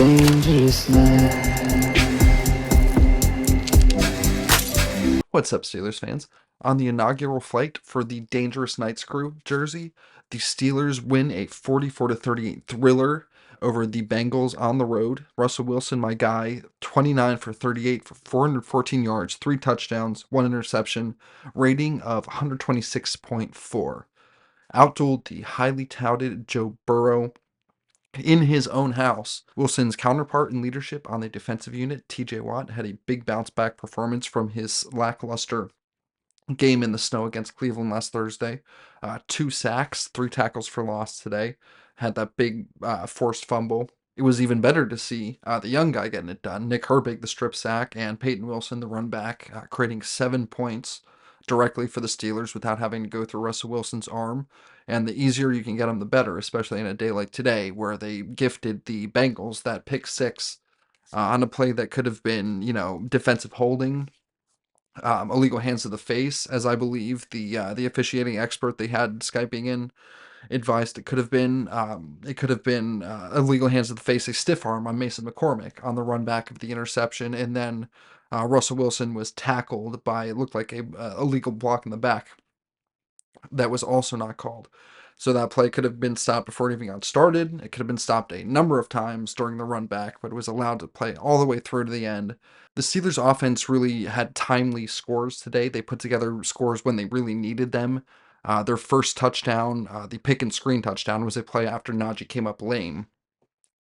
dangerous night. What's up, Steelers fans? On the inaugural flight for the Dangerous Knights crew jersey, the Steelers win a 44-38 thriller over the Bengals on the road. Russell Wilson, my guy, 29 for 38 for 414 yards, 3 touchdowns, 1 interception, rating of 126.4. Outdueled the highly touted Joe Burrow in his own house. Wilson's counterpart in leadership on the defensive unit, TJ Watt, had a big bounce back performance from his lackluster game in the snow against Cleveland last Thursday. 2 sacks, 3 tackles for loss today. Had that big forced fumble. It was even better to see the young guy getting it done. Nick Herbig, the strip sack, and Peyton Wilson, the run back, creating 7 points directly for the Steelers without having to go through Russell Wilson's arm. And the easier you can get them, the better, especially in a day like today where they gifted the Bengals that pick 6 on a play that could have been, defensive holding, illegal hands to the face, as I believe the officiating expert they had Skyping in advised it could have been illegal hands to the face, a stiff arm on Mason McCormick on the run back of the interception, and then Russell Wilson was tackled by, it looked like a illegal block in the back that was also not called. So that play could have been stopped before it even got started. It could have been stopped a number of times during the run back, but it was allowed to play all the way through to the end. The Steelers offense really had timely scores today. They put together scores when they really needed them. Their first touchdown, the pick and screen touchdown, was a play after Najee came up lame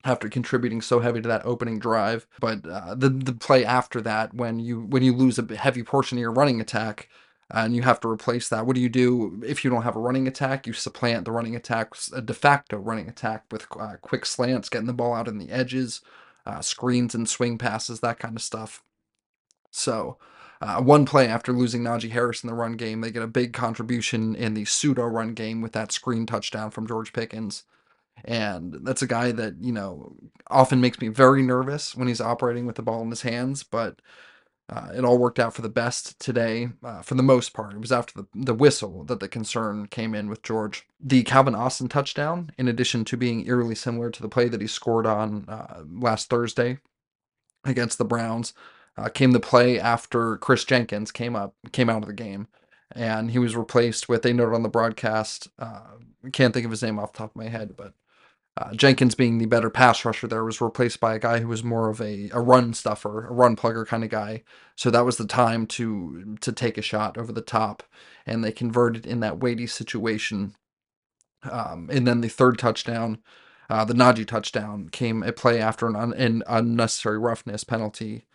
after contributing so heavy to that opening drive. But the play after that, when you lose a heavy portion of your running attack and you have to replace that, what do you do if you don't have a running attack? You supplant the running attack, a de facto running attack, with quick slants, getting the ball out in the edges, screens and swing passes, that kind of stuff. So, one play after losing Najee Harris in the run game, they get a big contribution in the pseudo run game with that screen touchdown from George Pickens. And that's a guy that, often makes me very nervous when he's operating with the ball in his hands, but it all worked out for the best today, for the most part. It was after the whistle that the concern came in with George. The Calvin Austin touchdown, in addition to being eerily similar to the play that he scored on last Thursday against the Browns, came the play after Chris Jenkins came out of the game, and he was replaced with, they noted on the broadcast, can't think of his name off the top of my head, but Jenkins, being the better pass rusher there, was replaced by a guy who was more of a run stuffer, a run plugger kind of guy. So that was the time to take a shot over the top, and they converted in that weighty situation. And then the third touchdown, the Najee touchdown, came a play after an unnecessary roughness penalty,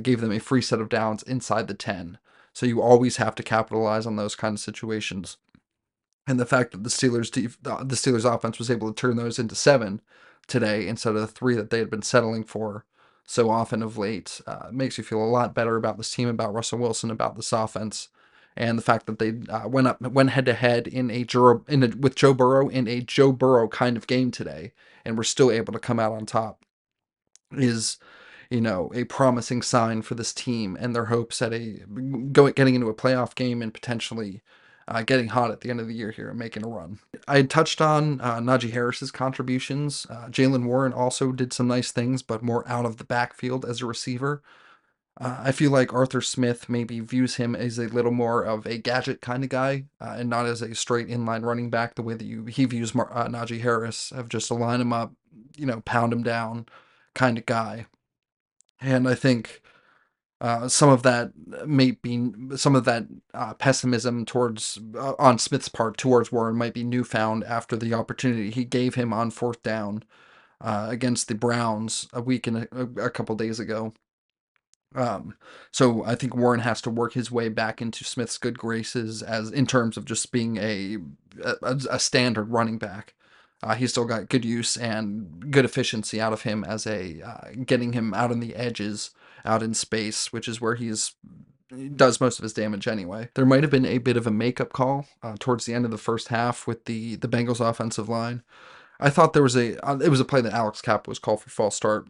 gave them a free set of downs inside the 10. So you always have to capitalize on those kind of situations. And the fact that the Steelers offense was able to turn those into 7 today instead of the 3 that they had been settling for so often of late makes you feel a lot better about this team, about Russell Wilson, about this offense, and the fact that they went head to head with Joe Burrow in a Joe Burrow kind of game today, and were still able to come out on top is, a promising sign for this team and their hopes at getting into a playoff game and potentially getting hot at the end of the year here and making a run. I had touched on Najee Harris's contributions. Jalen Warren also did some nice things, but more out of the backfield as a receiver. I feel like Arthur Smith maybe views him as a little more of a gadget kind of guy, and not as a straight inline running back the way that he views Najee Harris, of just a line him up, pound him down kind of guy. And I think some of that pessimism towards on Smith's part towards Warren might be newfound after the opportunity he gave him on 4th down against the Browns a couple days ago. So I think Warren has to work his way back into Smith's good graces, as in terms of just being a standard running back. He's still got good use and good efficiency out of him as getting him out on the edges, out in space, which is where he does most of his damage anyway. There might have been a bit of a makeup call towards the end of the first half with the Bengals offensive line. I thought it was a play that Alex Kappa was called for false start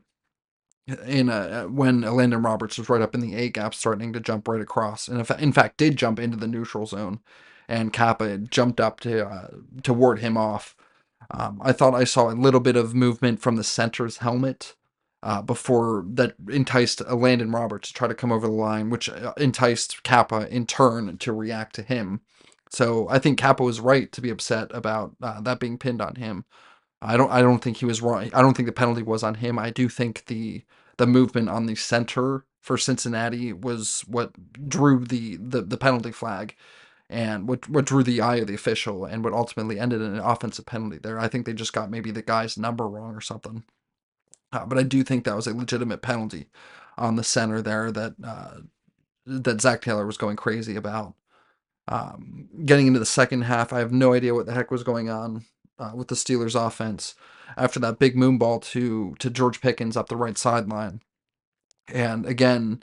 when Landon Roberts was right up in the A gap, starting to jump right across, and in fact did jump into the neutral zone, and Kappa jumped up to ward him off. I thought I saw a little bit of movement from the center's helmet before that enticed Landon Roberts to try to come over the line, which enticed Kappa in turn to react to him. So I think Kappa was right to be upset about that being pinned on him. I don't think he was wrong. I don't think the penalty was on him. I do think the movement on the center for Cincinnati was what drew the penalty flag, and what drew the eye of the official, and what ultimately ended in an offensive penalty there. I think they just got maybe the guy's number wrong or something. But I do think that was a legitimate penalty on the center there that Zach Taylor was going crazy about. Getting into the second half, I have no idea what the heck was going on with the Steelers offense after that big moon ball to George Pickens up the right sideline. And again,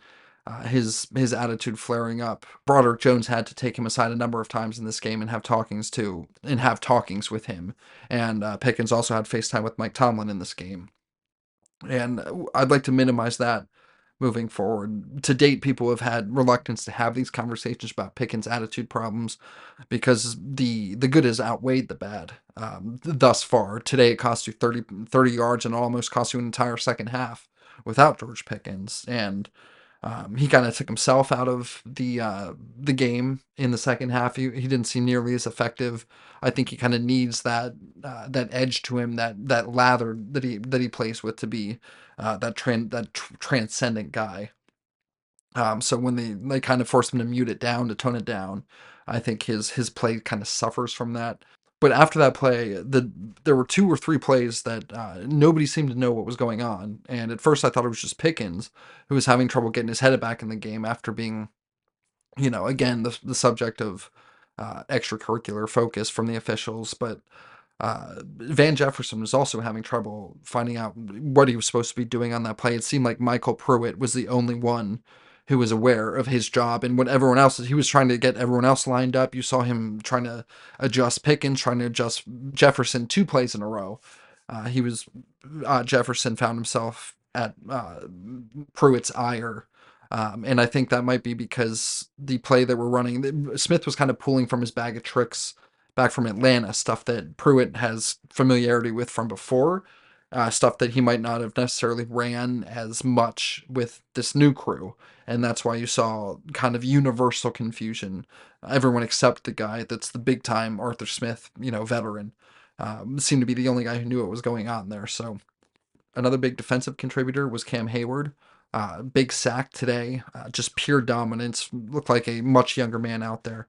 his attitude flaring up. Broderick Jones had to take him aside a number of times in this game and have talkings with him. And Pickens also had FaceTime with Mike Tomlin in this game. And I'd like to minimize that moving forward. To date, people have had reluctance to have these conversations about Pickens' attitude problems because the good has outweighed the bad thus far. Today, it cost you 30 yards and almost cost you an entire second half without George Pickens. And he kind of took himself out of the game in the second half. He didn't seem nearly as effective. I think he kind of needs that edge to him, that lather that he plays with to be that transcendent guy. So when they kind of force him to mute it down, to tone it down, I think his play kind of suffers from that. But after that play, there were 2 or 3 plays that nobody seemed to know what was going on. And at first, I thought it was just Pickens who was having trouble getting his head back in the game after being, again, the subject of extracurricular focus from the officials. But Van Jefferson was also having trouble finding out what he was supposed to be doing on that play. It seemed like Michael Pruitt was the only one who was aware of his job, and what everyone else he was trying to get everyone else lined up. You saw him trying to adjust Pickens, trying to adjust Jefferson 2 plays in a row. He was Jefferson found himself at Pruitt's ire. And I think that might be because the play that we're running, Smith was kind of pulling from his bag of tricks back from Atlanta, stuff that Pruitt has familiarity with from before, stuff that he might not have necessarily ran as much with this new crew. And that's why you saw kind of universal confusion. Everyone except the guy that's the big time Arthur Smith, veteran, seemed to be the only guy who knew what was going on there. So another big defensive contributor was Cam Hayward. Big sack today, just pure dominance. Looked like a much younger man out there.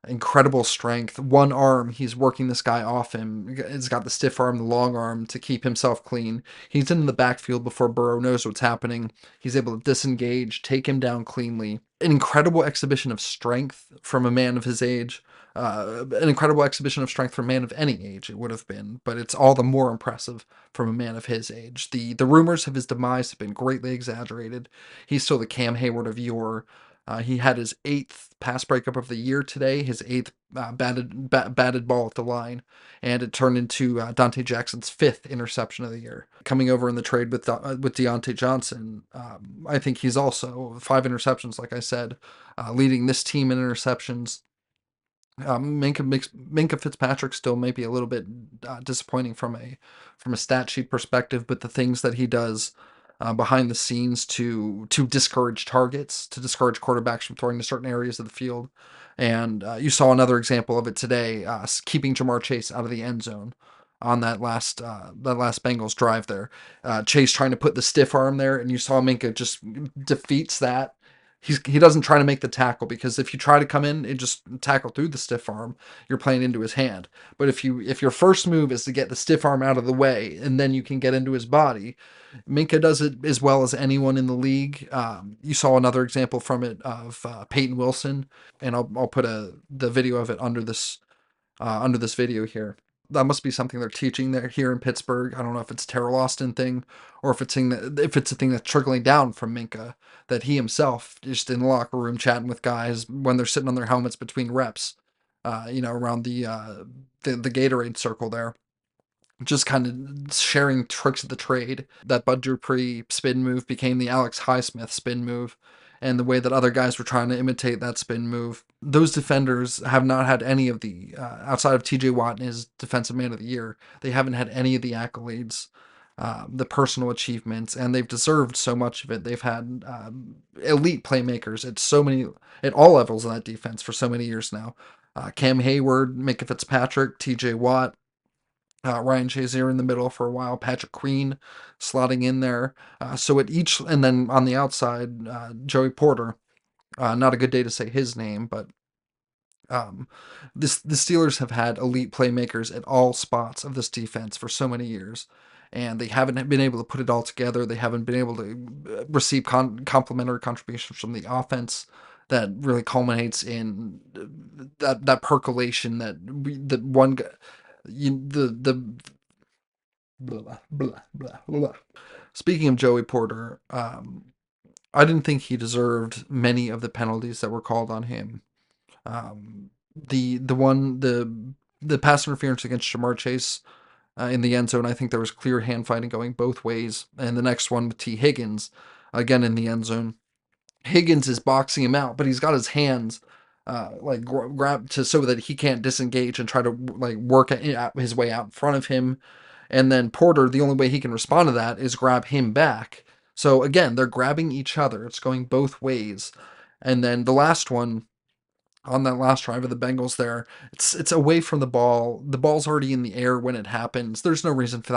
Incredible strength. One arm, he's working this guy off him. He's got the stiff arm, the long arm to keep himself clean. He's in the backfield before Burrow knows what's happening. He's able to disengage, take him down cleanly. An incredible exhibition of strength from a man of his age. An incredible exhibition of strength from a man of any age, it would have been, but it's all the more impressive from a man of his age. The rumors of his demise have been greatly exaggerated. He's still the Cam Hayward of yore. He had his 8th pass breakup of the year today, his 8th batted ball at the line, and it turned into Dante Jackson's 5th interception of the year. Coming over in the trade with Deontay Johnson, I think he's also 5 interceptions, like I said, leading this team in interceptions. Minka Fitzpatrick still may be a little bit disappointing from a stat sheet perspective, but the things that he does behind the scenes to discourage targets, to discourage quarterbacks from throwing to certain areas of the field, and you saw another example of it today, keeping Jamar Chase out of the end zone on that last Bengals drive there. Chase trying to put the stiff arm there, and you saw Minka just defeats that. He doesn't try to make the tackle, because if you try to come in and just tackle through the stiff arm, you're playing into his hand. But if your first move is to get the stiff arm out of the way and then you can get into his body, Minka does it as well as anyone in the league. You saw another example from it of Peyton Wilson, and I'll put the video of it under this video here. That must be something they're teaching there here in Pittsburgh. I don't know if it's Terrell Austin thing, or if it's a thing that's trickling down from Minka, that he himself just in the locker room chatting with guys when they're sitting on their helmets between reps, around the Gatorade circle there, just kind of sharing tricks of the trade. That Bud Dupree spin move became the Alex Highsmith spin move, and the way that other guys were trying to imitate that spin move. Those defenders have not had any of the, outside of TJ Watt and his Defensive Man of the Year, they haven't had any of the accolades the personal achievements, and they've deserved so much of it. They've had elite playmakers at all levels of that defense for so many years now. Cam Hayward, Micah Fitzpatrick, T.J. Watt, Ryan Shazier in the middle for a while, Patrick Queen slotting in there. So at each, and then on the outside, Joey Porter. Not a good day to say his name, but um, the Steelers have had elite playmakers at all spots of this defense for so many years, and they haven't been able to put it all together. They haven't been able to receive complementary contributions from the offense that really culminates in that percolation that one guy, the blah, blah, blah, blah. Speaking of Joey Porter, I didn't think he deserved many of the penalties that were called on him. The pass interference against Jamar Chase in the end zone, I think there was clear hand fighting going both ways. And the next one with T. Higgins, again in the end zone. Higgins is boxing him out, but he's got his hands like grabbed to so that he can't disengage and try to like work his way out in front of him. And then Porter, the only way he can respond to that is grab him back. So again, they're grabbing each other. It's going both ways. And then the last one on that last drive of the Bengals there, it's away from the ball. The ball's already in the air when it happens. There's no reason for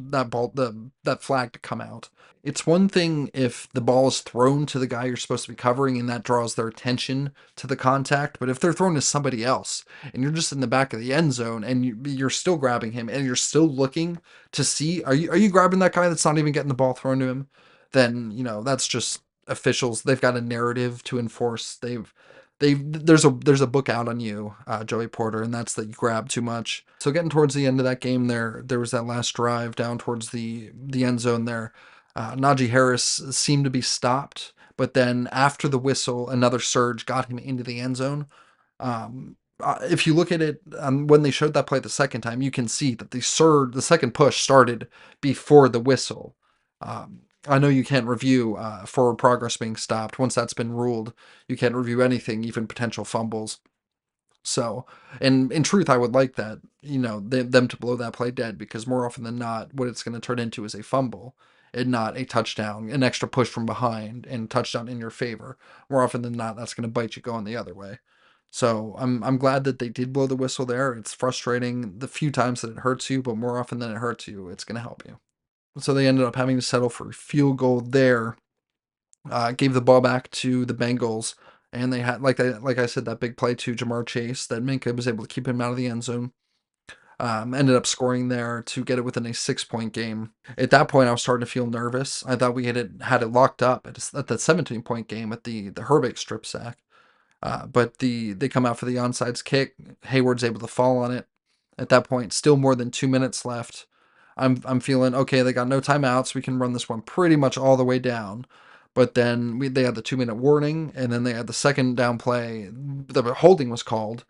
that flag to come out. It's one thing if the ball is thrown to the guy you're supposed to be covering and that draws their attention to the contact, but if they're thrown to somebody else and you're just in the back of the end zone and you're still grabbing him and you're still looking to see are you grabbing that guy that's not even getting the ball thrown to him, then that's just officials. They've got a narrative to enforce. There's a book out on you, Joey Porter, and that's that you grab too much. So getting towards the end of that game, there was that last drive down towards the end zone there. Najee Harris seemed to be stopped, but then after the whistle, another surge got him into the end zone. If you look at it when they showed that play the second time, you can see that the second push started before the whistle. I know you can't review forward progress being stopped. Once that's been ruled, you can't review anything, even potential fumbles. So, and in truth, I would like that, them to blow that play dead, because more often than not, what it's going to turn into is a fumble and not a touchdown, an extra push from behind and touchdown in your favor. More often than not, that's going to bite you going the other way. So I'm glad that they did blow the whistle there. It's frustrating the few times that it hurts you, but more often than it hurts you, it's going to help you. So they ended up having to settle for a field goal there. Gave the ball back to the Bengals, and they had like I said, that big play to Jamar Chase that Minka was able to keep him out of the end zone. Ended up scoring there to get it within a 6-point game. At that point, I was starting to feel nervous. I thought we had it locked up at that 17-point game at the Herbig strip sack. But they come out for the onside kick. Hayward's able to fall on it. At that point, still more than 2 minutes left. I'm feeling okay. They got no timeouts. We can run this one pretty much all the way down. But then they had the 2-minute warning, and then they had the second down play. The holding was called,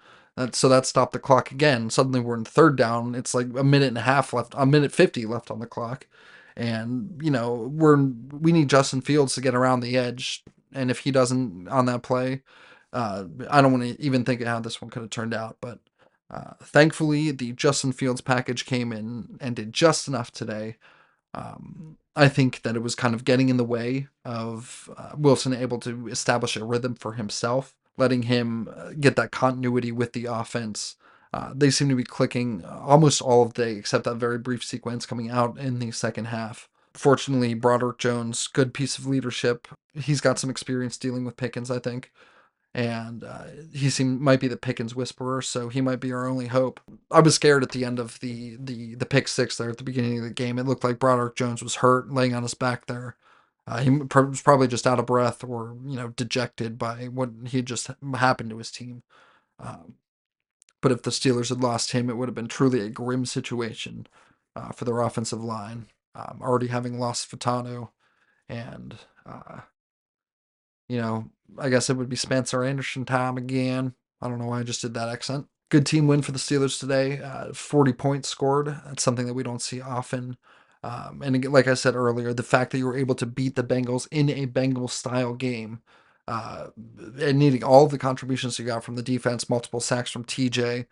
so that stopped the clock again. Suddenly we're in third down. It's like a minute and a half left, a minute 50 left on the clock, and we need Justin Fields to get around the edge. And if he doesn't on that play, I don't want to even think of how this one could have turned out. But thankfully, the Justin Fields package came in and did just enough today. I think that it was kind of getting in the way of Wilson able to establish a rhythm for himself, letting him get that continuity with the offense. They seem to be clicking almost all of the day, except that very brief sequence coming out in the second half. Fortunately, Broderick Jones, good piece of leadership. He's got some experience dealing with Pickens, I think. And he might be the Pickens whisperer, so he might be our only hope. I was scared at the end of the pick six there at the beginning of the game. It looked like Broderick Jones was hurt, laying on his back there. He was probably just out of breath or dejected by what he had just happened to his team. But if the Steelers had lost him, it would have been truly a grim situation for their offensive line. Already having lost Furtado and I guess it would be Spencer Anderson time again. I don't know why I just did that accent. Good team win for the Steelers today. 40 points scored. That's something that we don't see often. And again, like I said earlier, the fact that you were able to beat the Bengals in a Bengals style game uh, and needing all of the contributions you got from the defense, multiple sacks from TJ,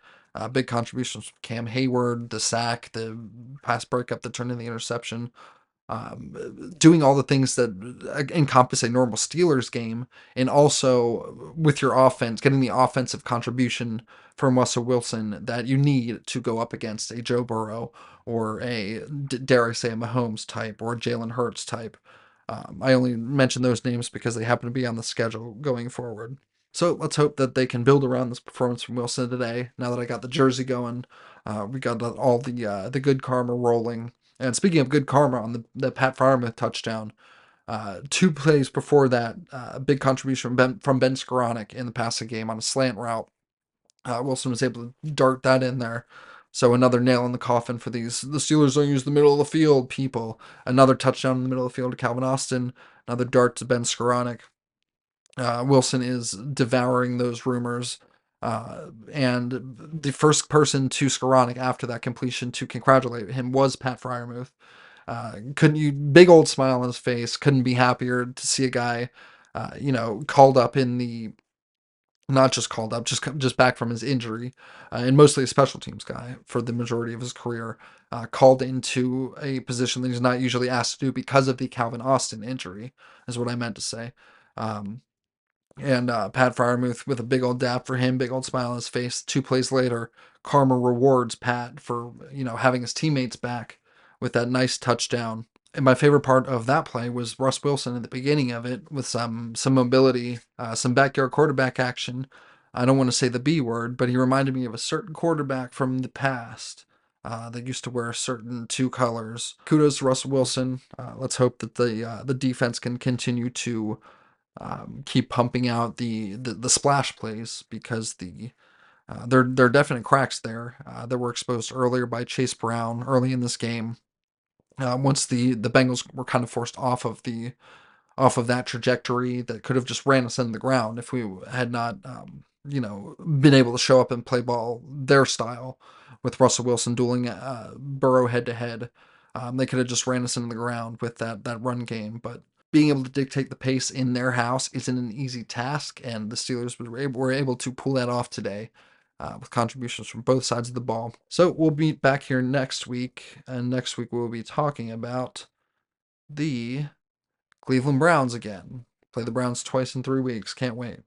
big contributions from Cam Hayward, the sack, the pass breakup that turned into the interception, doing all the things that encompass a normal Steelers game, and also with your offense, getting the offensive contribution from Russell Wilson that you need to go up against a Joe Burrow or dare I say, a Mahomes type or a Jalen Hurts type. I only mention those names because they happen to be on the schedule going forward. So let's hope that they can build around this performance from Wilson today. Now that I got the jersey going, we got all the good karma rolling. And speaking of good karma, on the Pat Freiermuth touchdown, 2 plays before that, a big contribution from Ben Skoranek in the passing game on a slant route. Wilson was able to dart that in there. So another nail in the coffin for these. The Steelers don't use the middle of the field, people. Another touchdown in the middle of the field to Calvin Austin. Another dart to Ben Skoranek. Wilson is devouring those rumors. And the first person to Skoranek after that completion to congratulate him was Pat Freiermuth. Couldn't you, big old smile on his face, couldn't be happier to see a guy, called up in the, not just called up, just back from his injury, and mostly a special teams guy for the majority of his career, called into a position that he's not usually asked to do because of the Calvin Austin injury, is what I meant to say. Um, and Pat Freiermuth with a big old dap for him, big old smile on his face. 2 plays later, karma rewards Pat for having his teammates back with that nice touchdown. And my favorite part of that play was Russ Wilson at the beginning of it with some mobility, some backyard quarterback action. I don't want to say the B word, but he reminded me of a certain quarterback from the past that used to wear certain 2 colors. Kudos to Russell Wilson. Let's hope that the defense can continue to keep pumping out the splash plays, because there are definite cracks there that were exposed earlier by Chase Brown early in this game. Once the Bengals were kind of forced off of that trajectory that could have just ran us into the ground if we had not been able to show up and play ball their style with Russell Wilson dueling Burrow head to head. They could have just ran us into the ground with that run game, but being able to dictate the pace in their house isn't an easy task, and the Steelers were able to pull that off today with contributions from both sides of the ball. So we'll meet back here next week, and next week we'll be talking about the Cleveland Browns again. Play the Browns twice in 3 weeks. Can't wait.